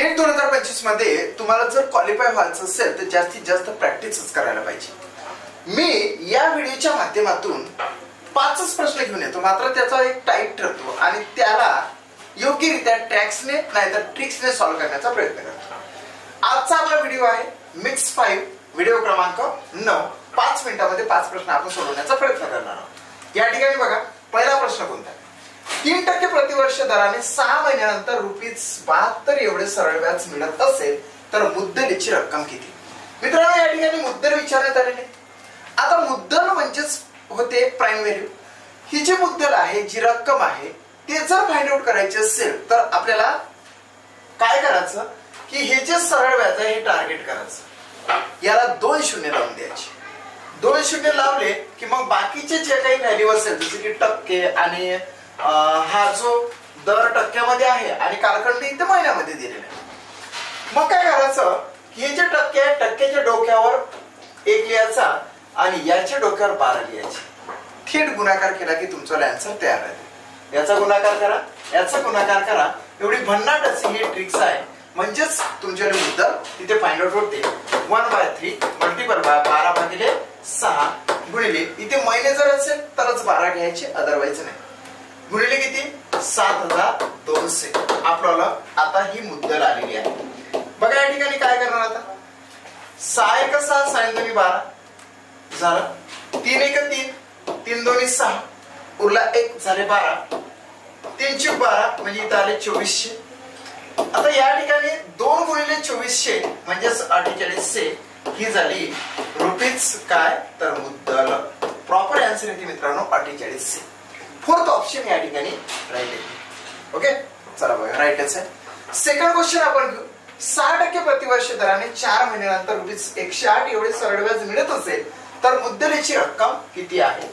TET 2025 मध्ये तुम्हाला जर क्वालिफाय व्हायचं असेल तर जास्तीत जास्त प्रॅक्टिसच करायला पाहिजे. मी या व्हिडिओच्या माध्यमातून 5च प्रश्न घेऊन येतो, मात्र त्याचा एक टाईप ठरतो आणि त्याला योग्यरित्या ट्रॅक्सने नाहीतर ट्रिक्सने सॉल्व्ह करण्याचा प्रयत्न करतो. आजचा आपला व्हिडिओ आहे मिक्स 5 व्हिडिओ क्रमांक 9. 5 मिनिटांमध्ये 5 प्रश्न आपण सोडवण्याचा प्रयत्न करणार आहोत. या ठिकाणी बघा, पहिला प्रश्न कोणता आहे? 3% प्रतिवर्ष दराने 6 महिन्यानंतर ₹72 एवढे सरळ व्याज मिळत असेल तर मुद्दलीची रक्कम किती? मित्रांनो, या ठिकाणी मुद्दल विचारण्यात आलेले. आता मुद्दल म्हणजेच होते प्राइम व्हॅल्यू. ही जी मुद्दल आहे, जी रक्कम आहे, ते जर फाइंड आउट करायचे असेल तर आपल्याला काय करायचं की हे जे सरळ व्याज आहे हे टार्गेट करायचं. याला 2 शून्य लावून द्यायचे. 2 शून्य लावले की मग बाकीचे जे काही व्हॅल्यू असेल जसे की टक्के आणि हा जो दर टक्क्यामध्ये आहे आणि कालखंड इथे महिन्यामध्ये दिलेला आहे, मग काय करायचं की हे जे टक्के आहे टक्क्याच्या डोक्यावर 1 लिहायचा आणि याच्या डोक्यावर 12 लिहायचे. थेट गुणाकार केला की तुमचा आन्सर तयार आहे. याचा गुणाकार करा, याचा गुणाकार करा, एवढी भन्नाट अशी ही ट्रिक्स आहे. म्हणजेच तुमच्या मुद्दल तिथे फाइंड आउट होते. 1/3 मल्टिपल बाय 12/6 गुणिले इथे महिने जर असेल तरच 12 घ्यायचे, अदरवाईज नाही. गुणिले किती? 7200. आपल्याला आता ही मुद्दल आलेली आहे. बघा या ठिकाणी काय करणार आता? 6 1 6 6 2 12 झालं. 3 1 3 3 2 6 उरला 1 झाले 12. 3 चूक 12 म्हणजे इथे आले 2400. आता या ठिकाणी 2 गुणिले 2400 म्हणजेच 4800 ही झाली रुपीज काय तर मुद्दल. प्रॉपर आन्सर येते मित्रांनो 4800. 4th ऑप्शन या ठिकाणी राईट आहे. ओके, चला बघा राईटच आहे. सेकंड क्वेश्चन आपण घेऊ. 6% प्रतिवर्ष दराने 4 महिन्यानंतर रुपीज 108 एवढे सरळ व्याज मिळत असेल तर मुद्दलीची रक्कम किती आहे?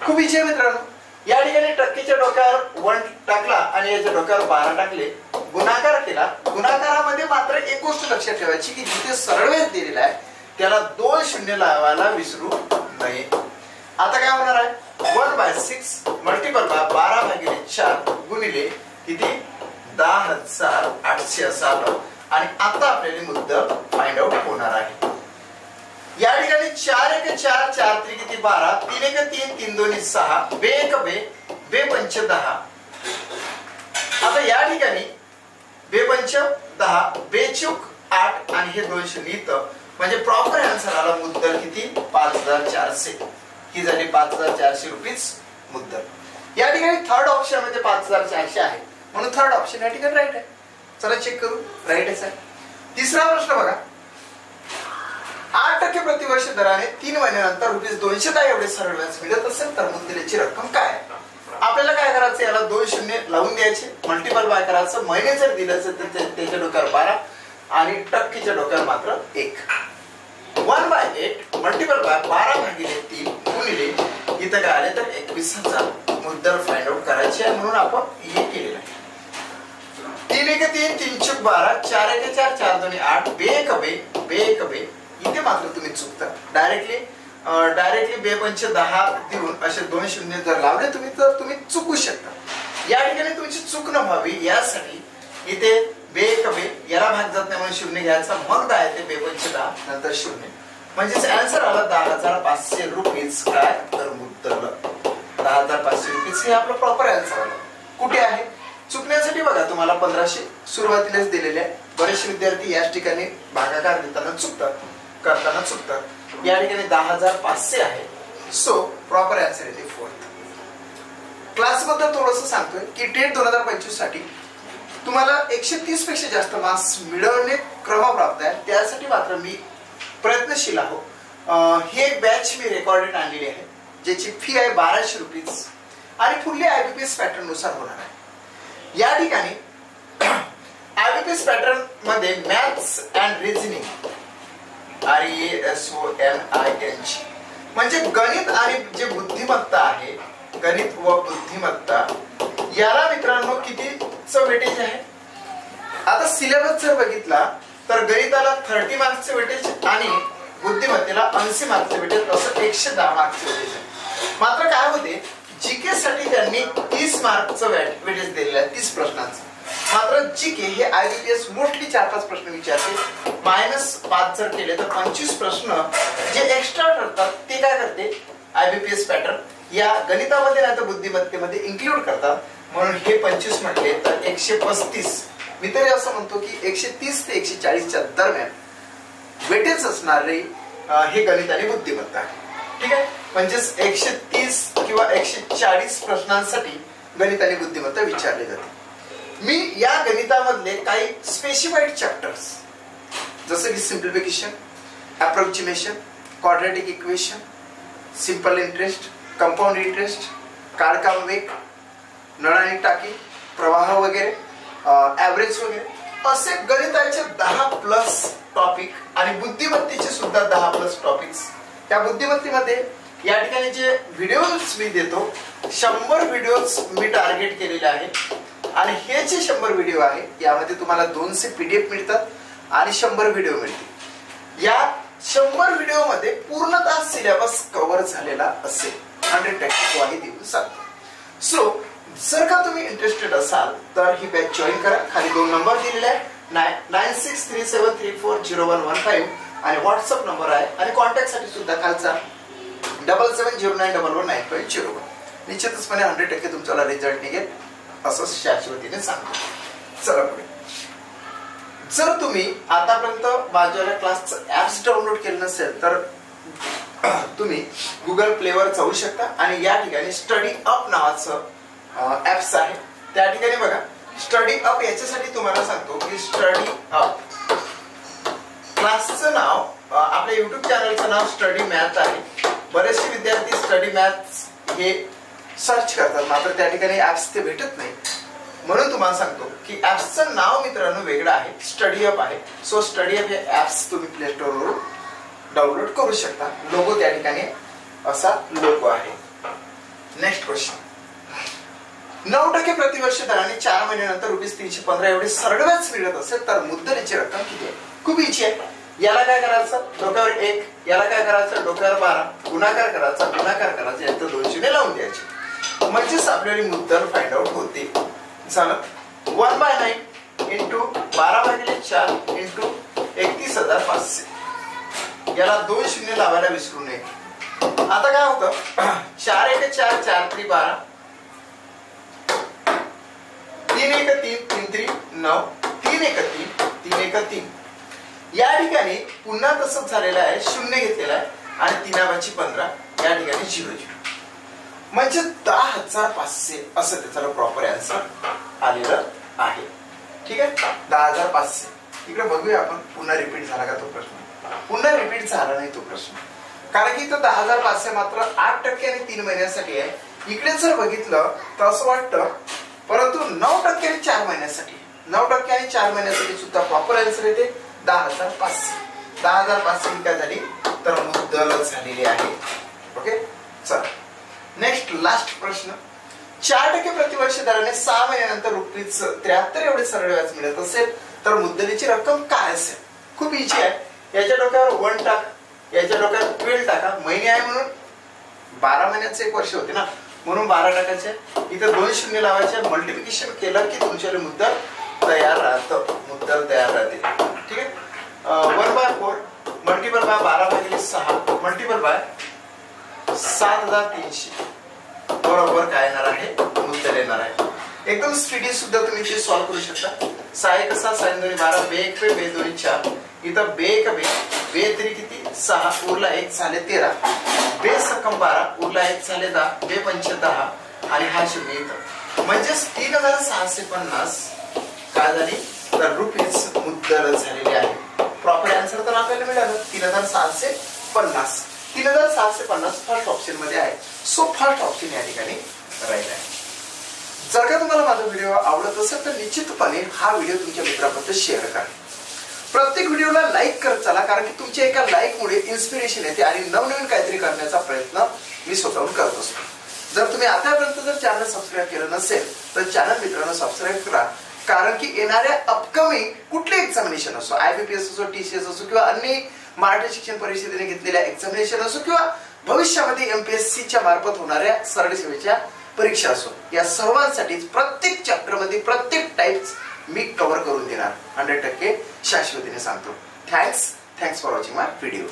खूप इजी आहे मित्रांनो. या ठिकाणी टक्केच्या डोक्यावर 1 टाकला आणि याच्या डोक्यावर 12 टाकले, गुणाकार केला. गुणाकारामध्ये मात्र एक गोष्ट लक्षात ठेवायची की जिथे सरळ व्याज दिलेला आहे त्याला 2 शून्य लावायला विसरू नये. आता काय होणार आहे? 1/6 मल्टिपल बाय 12/4 गुणिले किती? 10,800 असं आलं. आणि आता आपल्याला मुद्दल फाइंड आउट होणार आहे. या ठिकाणी 4 1 4 4 3 किती? 12. 3 1 3 3 2 6 2 1 2 2 5 10. आता या ठिकाणी 2 5 10 2 चूक 8 आणि हे 2 शून्य इथं म्हणजे प्रॉपर आन्सर आला मुद्दल किती? 5400. ही झाली 5400 रुपीज मुद्दल. या ठिकाणी थर्ड ऑप्शन मध्ये 5400 आहे म्हणून थर्ड ऑप्शन या ठिकाणी राईट आहे. चला चेक करू, राईटच आहे. तिसरा प्रश्न बघा. 8% प्रतिवर्ष दराने 3 महिन्यानंतर रुपीज 210 एवढे सरळ व्याज मिळत असेल तर मुद्दलीची रक्कम काय आहे? आपल्याला काय करायचं? याला 2 शून्य लावून द्यायचे, मल्टिपल बाय करायचं. महिने जर दिलं असेल तर त्याच्या डोक्यावर 12 आणि टक्केच्या डोक्यावर मात्र 1. 1/8 मल्टिपल बाय 12/3 गुणिले इथं काय आले तर 21,000 मुद्दल फाइंड आउट करायची आहे म्हणून आपण हे केलेलं आहे. 3 1 3 3 चूक 12 4 1 4 4 2 8 2 1 2 1 2 इथे मात्र तुम्ही चुकता. डायरेक्टली 2 5 10 देऊन असे 2 शून्य जर लावले तुम्ही तर तुम्ही चुकू शकता. या ठिकाणी तुमची चूक न व्हावी यासाठी इथे 2 1 2 याला भाग जात नाही म्हणून शून्य घ्यायचा, मग 10 येते 2 5 10 नंतर शून्य म्हणजेच आन्सर आला 10,500 रुपीज काय तर मुद्दल. 10,500 रुपीज हे आपलं प्रॉपर आन्सर आलं. कुठे आहे? चुकण्यासाठी बघा तुम्हाला 1500 सुरुवातीलाच दिलेले आहे. बरेचसे विद्यार्थी याच ठिकाणी भागाकार देताना चुकतात, करताना चुकतात. या ठिकाणी 10,500 आहे. सो प्रॉपर आन्सर येते 4th. क्लास बद्दल थोडंसं सांगतोय की टेट 2025 साठी तुम्हाला 130 पेक्षा जास्त मार्क्स मिळवणे क्रमप्राप्त आहे. त्यासाठी मात्र मी प्रयत्नशील आहोत. ही एक बॅच मी रेकॉर्डेड आणलेली आहे ज्याची फी आहे 1200 रुपीज आणि फुल्ली IBPS पॅटर्न नुसार होणार आहे. या ठिकाणी IBPS पॅटर्न मध्ये मॅथ्स अँड रिझनिंग RESONING म्हणजे गणित आणि जे बुद्धिमत्ता आहे, गणित व बुद्धिमत्ता याला मित्रांनो कितीचं वेटेज आहे? आता सिलेबस जर बघितला तर गणिताला 30 मार्क्सचे वेटेज आणि बुद्धिमत्तेला 80 मार्क्सचे वेटेज असं 110 मार्क्सचे वेटेज आहे. मात्र काय होते जीके साठी त्यांनी 30 मार्कचं वेटेज दिलेलं आहे 30 प्रश्नांचं. मात्र जीके हे IBPS मोस्टली 4-5 प्रश्न विचारते. -5 जर केले तर 25 प्रश्न जे एक्स्ट्रा ठरतात ते काय करते IBPS पॅटर्न या गणितामध्ये नाही तर बुद्धिमत्तेमध्ये इन्क्लूड करतात. म्हणून हे 25 म्हटले तर 135. मी तरी असं म्हणतो की 130 ते 140च्या दरम्यान वेटेज असणारे हे गणित आणि बुद्धिमत्ता आहे. ठीक आहे, म्हणजेच 130 किंवा 140 प्रश्नांसाठी गणित आणि बुद्धिमत्ता विचारले जाते. मी या गणितामधले काही स्पेसिफाईड चॅप्टर्स जसे की simplification, approximation, quadratic equation, simple interest, compound interest, काळकाम वेग, नळ आणि टाकी, प्रवाह वगैरे, ॲव्हरेज वगैरे असे गणिताचे 10+ टॉपिक आणि बुद्धिमत्तेचे सुद्धा 10+ टॉपिक्स. त्या बुद्धिमत्तेमध्ये या ठिकाणी जे व्हिडिओज मी देतो 100 व्हिडिओज मी टार्गेट केलेले आहेत आणि हे जे 100 व्हिडिओ आहे यामध्ये तुम्हाला 200 PDF मिळतात आणि 100 व्हिडिओ मिळतील. या 100 व्हिडिओ मध्ये पूर्णतः सिलेबस कव्हर झालेला असेल, 100% ग्वाही देऊन सांगतो. सो जर का तुम्ही इंटरेस्टेड असाल तर ही बॅच जॉईन करा. खाली 2 नंबर दिलेले आहे, 9637340115 आणि व्हॉट्सअप नंबर आहे आणि कॉन्टॅक्ट साठी सुद्धा खालचा 7709119501. निश्चितपणे 100% तुमच्याला रिझल्ट निघेल असं शाश्वतीने सांगतो. चला पुढे. जर तुम्ही आतापर्यंत माझ्या क्लासचं ऍप्स डाउनलोड केलं नसेल तर तुम्ही गुगल प्ले वर जाऊ शकता आणि या ठिकाणी स्टडी अप नावाचं ऍप्स आहे. त्या ठिकाणी बघा स्टडी अप याच्यासाठी तुम्हाला सांगतो की स्टडी अप क्लासचं नाव आपल्या YouTube चॅनलचं नाव स्टडी मॅथ आहे. बरेचसे विद्यार्थी स्टडी मॅथ हे सर्च करतात मात्र त्या ठिकाणी ऍप्स ते भेटत नाही. म्हणून तुम्हाला सांगतो की ऍप्सचं नाव मित्रांनो वेगळं आहे, स्टडी अप आहे. सो स्टडी अप हे ऍप्स तुम्ही प्ले स्टोर वरून डाउनलोड करू शकता. लोगो त्या ठिकाणी असा लोगो आहे. Next question. 9% प्रतिवर्ष दराने 4 महिन्यानंतर ₹315 एवढे सरळ व्याज मिळत असेल तर मुद्दलीची रक्कम किती आहे? खूप इझी आहे. याला काय करायचं, डोक्यावर 1, याला काय करायचं, डोक्यावर 12, गुणाकार करायचा, यानंतर 2 शून्य लावून द्यायचे. म्हणजेच आपल्याला मुद्दल फाइंड आउट होते. झालं. 1/9 इंटू 12/4 इंटू 31,500. याला 2 शून्य लावायला विसरू नये. आता काय होतं, 4 1 4 4 3 12 3 1 3 3 3 9 3 1 3 3 1 3. या ठिकाणी पुन्हा तसंच झालेलं आहे, शून्य घेतलेला आहे आणि 3/15 या ठिकाणी 0 0 म्हणजे 10,500 असं त्याचा प्रॉपर आन्सर आलेलं आहे. ठीक आहे, 10,500. इकडे बघूया आपण पुन्हा रिपीट झाला का तो प्रश्न. पुन्हा रिपीट झाला नाही तो प्रश्न, कारण की तो 10,500 मात्र 8% आणि 3 महिन्यासाठी आहे. इकडे जर बघितलं तर असं वाटतं, परंतु 9% आणि 4 महिन्यासाठी, 9% आणि 4 महिन्यासाठी सुद्धा प्रॉपर आन्सर येते 10,500. 10,500 काय झाली तर मुद्दल झालेली आहे. ओके, चला नेक्स्ट लास्ट प्रश्न. 4% प्रतिवर्ष दराने 6 महिन्यानंतर ₹73 एवढे सरळ व्याज मिळत असेल तर मुद्दलीची रक्कम काय असेल? खूप इझी आहे. याच्या डोक्यावर 1 टाक, याच्या डोक्यावर 12 टाका. महिने आहे म्हणून 12 महिन्याचे 1 वर्ष होते ना, म्हणून 12 टाकायचे. इथं 2 शून्य लावायचे. मल्टिप्लिकेशन केलं की तुमच्याकडे मुद्दल तयार राहतं, मुद्दल तयार राहते. ठीक आहे. 1/4 मल्टिपल बाय 12/6 मल्टिपल बाय 7,300 बरोबर काय येणार आहे, मुद्दल येणार आहे. एकदम स्पीडी सुद्धा तुम्ही ते सॉल्व्ह करू शकता. 6 1 6 6 2 12 बे 1 बे 2 4. इथं बे 1 बे 3 किती 6 उरला 1 झाले 13. बे सकम 12 उरला 1 झाले 10. बे 5 10 आणि हा शून्य इथं. म्हणजेच 3,650 काय झाली तर रुपीज मुद्दल झालेली आहे. प्रॉपर आन्सर तर आपल्याला मिळालं 3,650. 3,650 फर्स्ट ऑप्शन मध्ये आहे. सो फर्स्ट ऑप्शन या ठिकाणी राहील आहे. जर का तुम्हाला माझा व्हिडिओ आवडत असेल तर निश्चितपणे हा व्हिडिओ तुमच्या मित्रांपर्यंत शेअर करा. प्रत्येक व्हिडिओला लाईक करत चला, कारण की तुमच्या एका लाईकमुळे इन्स्पिरेशन येते आणि नवनवीन काहीतरी करण्याचा प्रयत्न मी स्वतःहून करत असतो. जर तुम्ही आतापर्यंत जर चॅनल सबस्क्राईब केलं नसेल तर चॅनल मित्रांनो सबस्क्राईब करा, कारण की येणाऱ्या अपकमिंग कुठले एक्झामिनेशन असो, IBPS असो, TCS असो किंवा अन्य मराठी शिक्षण परिषदेने घेतलेल्या एक्झामिनेशन असो किंवा भविष्यामध्ये MPSCच्या मार्फत होणाऱ्या सरळ सेवेच्या परीक्षा असो, या सर्वांसाठी प्रत्येक चॅप्टर मध्ये प्रत्येक टाइप्स मी कव्हर करून देणार 100% शाश्वतीने सांगतो. Thanks for watching my video.